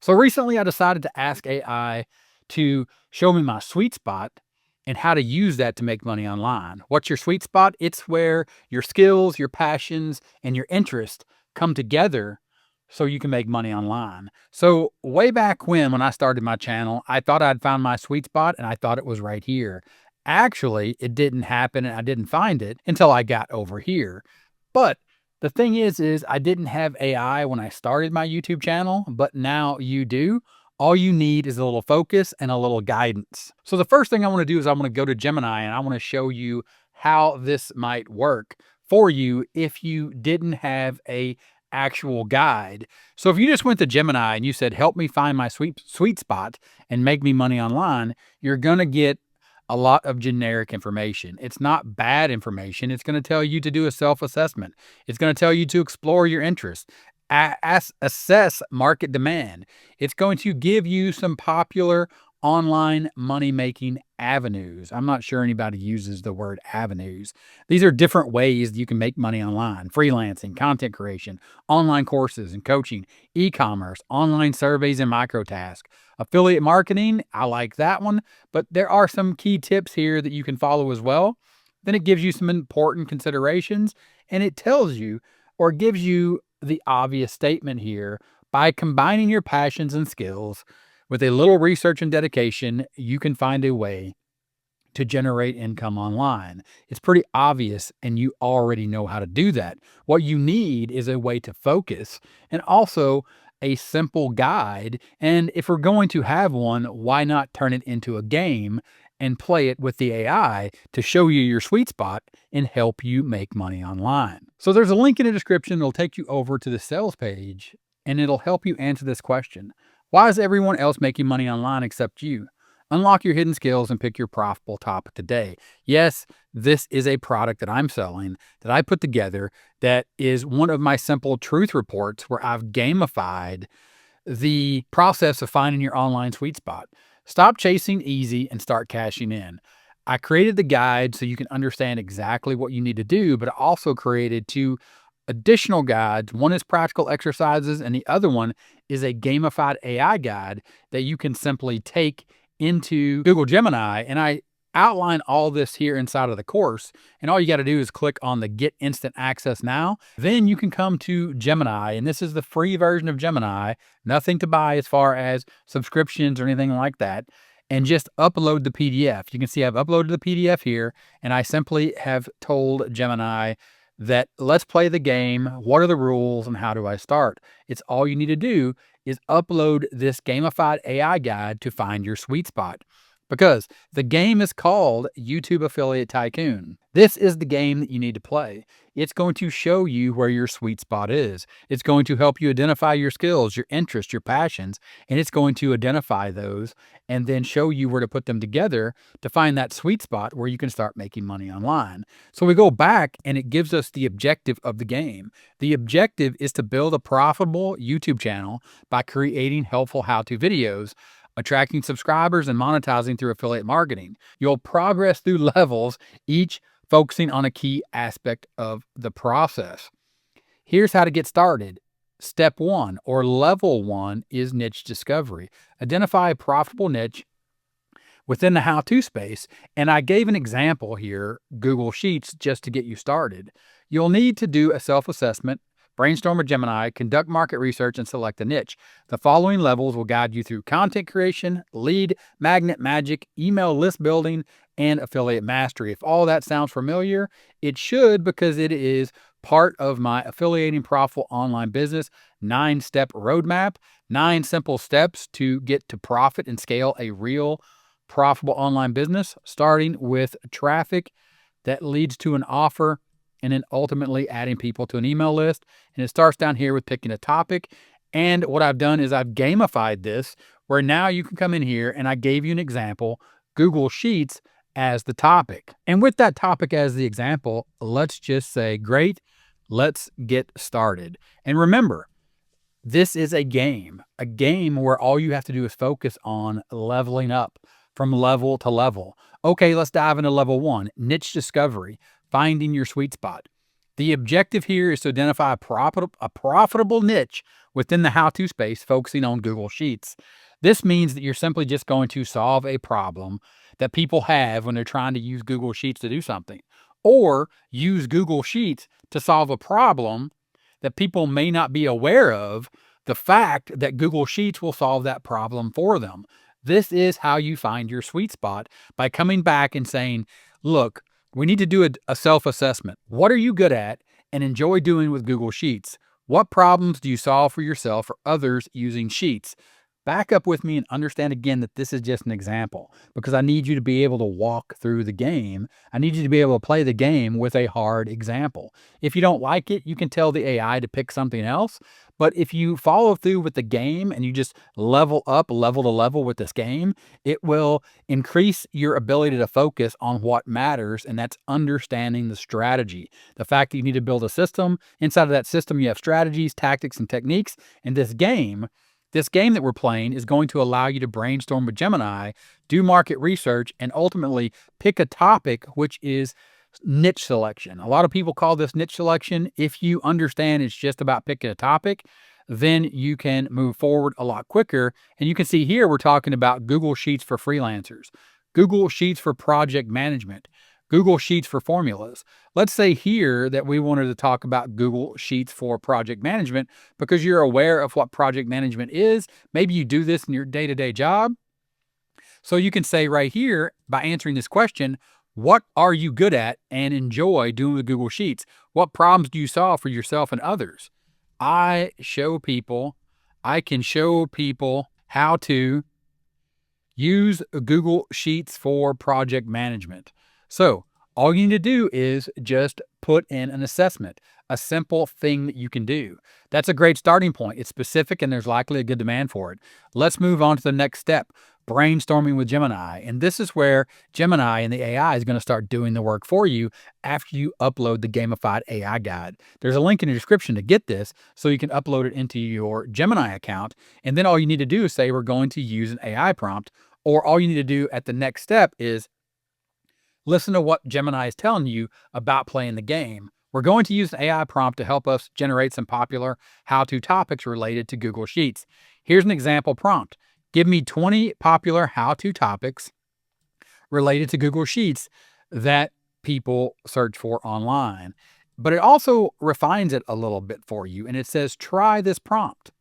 So recently I decided to ask AI to show me my sweet spot and how to use that to make money online. What's your sweet spot? It's where your skills, your passions, and your interest come together so you can make money online. So way back when I started my channel, I thought I'd found my sweet spot and I thought it was right here. Actually, it didn't happen and I didn't find it until I got over here. But the thing is I didn't have AI when I started my YouTube channel, but now you do. All you need is a little focus and a little guidance. So the first thing I want to do is I want to go to Gemini and I want to show you how this might work for you if you didn't have a actual guide. So if you just went to Gemini and you said, help me find my sweet spot and make me money online, you're going to get a lot of generic information. It's not bad information. It's going to tell you to do a self-assessment. It's going to tell you to explore your interests, assess market demand. It's going to give you some popular online money-making avenues. I'm not sure anybody uses the word avenues. These are different ways that you can make money online: freelancing, content creation, online courses and coaching, e-commerce, online surveys and microtasks. Affiliate marketing, I like that one, but there are some key tips here that you can follow as well. Then it gives you some important considerations and it tells you or gives you the obvious statement here: by combining your passions and skills with a little research and dedication, you can find a way to generate income online. It's pretty obvious, and you already know how to do that. What you need is a way to focus and also a simple guide. And if we're going to have one, why not turn it into a game and play it with the AI to show you your sweet spot and help you make money online? So there's a link in the description. It'll take you over to the sales page and it'll help you answer this question: why is everyone else making money online except you? Unlock your hidden skills and pick your profitable topic today. Yes, this is a product that I'm selling, that I put together, that is one of my simple truth reports where I've gamified the process of finding your online sweet spot. Stop chasing easy and start cashing in. I created the guide so you can understand exactly what you need to do, but I also created two additional guides. One is practical exercises, and the other one is a gamified AI guide that you can simply take into Google Gemini. And I outline all this here inside of the course. And all you got to do is click on the Get Instant Access Now. Then you can come to Gemini, and this is the free version of Gemini, nothing to buy as far as subscriptions or anything like that, and just upload the PDF. You can see I've uploaded the PDF here, and I simply have told Gemini that let's play the game. What are the rules and how do I start? It's all you need to do is upload this gamified AI guide to find your sweet spot, because the game is called YouTube Affiliate Tycoon. This is the game that you need to play. It's going to show you where your sweet spot is. It's going to help you identify your skills, your interests, your passions, and it's going to identify those and then show you where to put them together to find that sweet spot where you can start making money online. So we go back and it gives us the objective of the game. The objective is to build a profitable YouTube channel by creating helpful how-to videos, attracting subscribers, and monetizing through affiliate marketing. You'll progress through levels, each focusing on a key aspect of the process. Here's how to get started. Step 1, or level 1, is niche discovery. Identify a profitable niche within the how-to space. And I gave an example here, Google Sheets, just to get you started. You'll need to do a self-assessment, brainstorm with Gemini, conduct market research, and select a niche. The following levels will guide you through content creation, lead magnet magic, email list building, and affiliate mastery. If all that sounds familiar, it should, because it is part of my Affiliating Profitable Online Business 9-step roadmap, 9 simple steps to get to profit and scale a real profitable online business, starting with traffic that leads to an offer, and then ultimately adding people to an email list. And it starts down here with picking a topic. And what I've done is I've gamified this, where now you can come in here and I gave you an example, Google Sheets as the topic. And with that topic as the example, let's just say, great, let's get started. And remember, this is a game where all you have to do is focus on leveling up from level to level. Okay, let's dive into level 1, niche discovery, finding your sweet spot. The objective here is to identify a profitable niche within the how-to space, focusing on Google Sheets. This means that you're simply just going to solve a problem that people have when they're trying to use Google Sheets to do something, or use Google Sheets to solve a problem that people may not be aware of, the fact that Google Sheets will solve that problem for them. This is how you find your sweet spot, by coming back and saying, look, we need to do a self-assessment. What are you good at and enjoy doing with Google Sheets? What problems do you solve for yourself or others using Sheets? Back up with me and understand again that this is just an example, because I need you to be able to walk through the game. I need you to be able to play the game with a hard example. If you don't like it, you can tell the AI to pick something else. But if you follow through with the game and you just level up level to level with this game, it will increase your ability to focus on what matters, and that's understanding the strategy. The fact that you need to build a system. Inside of that system, you have strategies, tactics, and techniques. And this game that we're playing is going to allow you to brainstorm with Gemini, do market research, and ultimately pick a topic, which is niche selection. A lot of people call this niche selection. If you understand it's just about picking a topic, then you can move forward a lot quicker. And you can see here, we're talking about Google Sheets for freelancers, Google Sheets for project management, Google Sheets for formulas. Let's say here that we wanted to talk about Google Sheets for project management because you're aware of what project management is. Maybe you do this in your day-to-day job. So you can say right here, by answering this question, what are you good at and enjoy doing with Google Sheets? What problems do you solve for yourself and others? I can show people how to use Google Sheets for project management. So all you need to do is just put in an assessment, a simple thing that you can do. That's a great starting point. It's specific and there's likely a good demand for it. Let's move on to the next step, brainstorming with Gemini. And this is where Gemini and the AI is going to start doing the work for you after you upload the gamified AI guide. There's a link in the description to get this so you can upload it into your Gemini account. And then all you need to do is say, we're going to use an AI prompt, or all you need to do at the next step is listen to what Gemini is telling you about playing the game. We're going to use an AI prompt to help us generate some popular how-to topics related to Google Sheets. Here's an example prompt. Give me 20 popular how-to topics related to Google Sheets that people search for online. But it also refines it a little bit for you, and it says, try this prompt.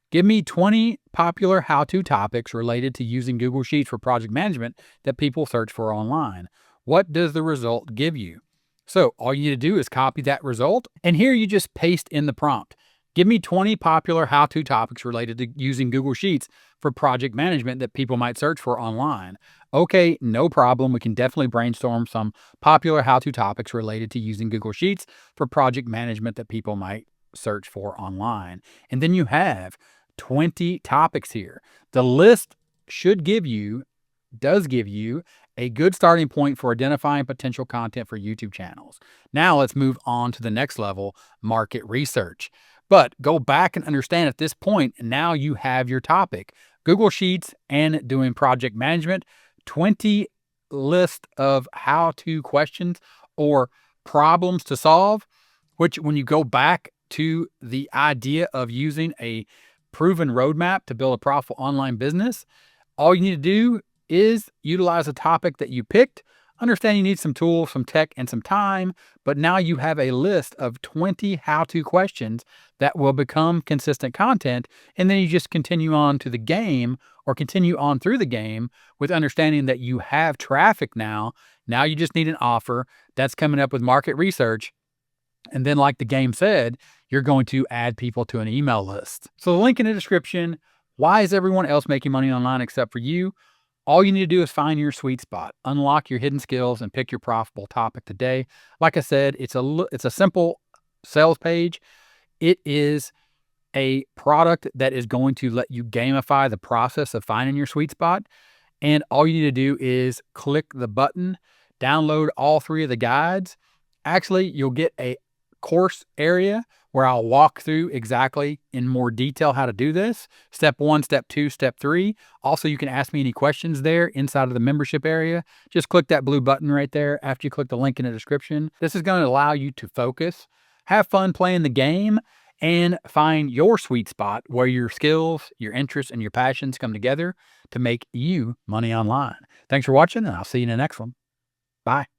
Give me 20 popular how-to topics related to using Google Sheets for project management that people search for online. What does the result give you? So all you need to do is copy that result, and here you just paste in the prompt. Give me 20 popular how-to topics related to using Google Sheets for project management that people might search for online. Okay, no problem. We can definitely brainstorm some popular how-to topics related to using Google Sheets for project management that people might search for online. And then you have 20 topics here. The list does give you a good starting point for identifying potential content for YouTube channels. Now let's move on to the next level, market research. But go back and understand at this point, now you have your topic, Google Sheets and doing project management, 20 list of how-to questions or problems to solve, which when you go back to the idea of using a proven roadmap to build a profitable online business, all you need to do is utilize a topic that you picked. Understand you need some tools, some tech, and some time, but now you have a list of 20 how-to questions that will become consistent content, and then you just continue on to the game or continue on through the game with understanding that you have traffic now. Now you just need an offer that's coming up with market research. And then like the game said, you're going to add people to an email list. So the link in the description, why is everyone else making money online except for you? All you need to do is find your sweet spot, unlock your hidden skills, and pick your profitable topic today. Like I said, it's a simple sales page. It is a product that is going to let you gamify the process of finding your sweet spot. And all you need to do is click the button, download all 3 of the guides. Actually, you'll get a course area where I'll walk through exactly in more detail how to do this. Step 1, step 2, step 3. Also, you can ask me any questions there inside of the membership area. Just click that blue button right there after you click the link in the description. This is going to allow you to focus, have fun playing the game, and find your sweet spot where your skills, your interests, and your passions come together to make you money online. Thanks for watching, and I'll see you in the next one. Bye.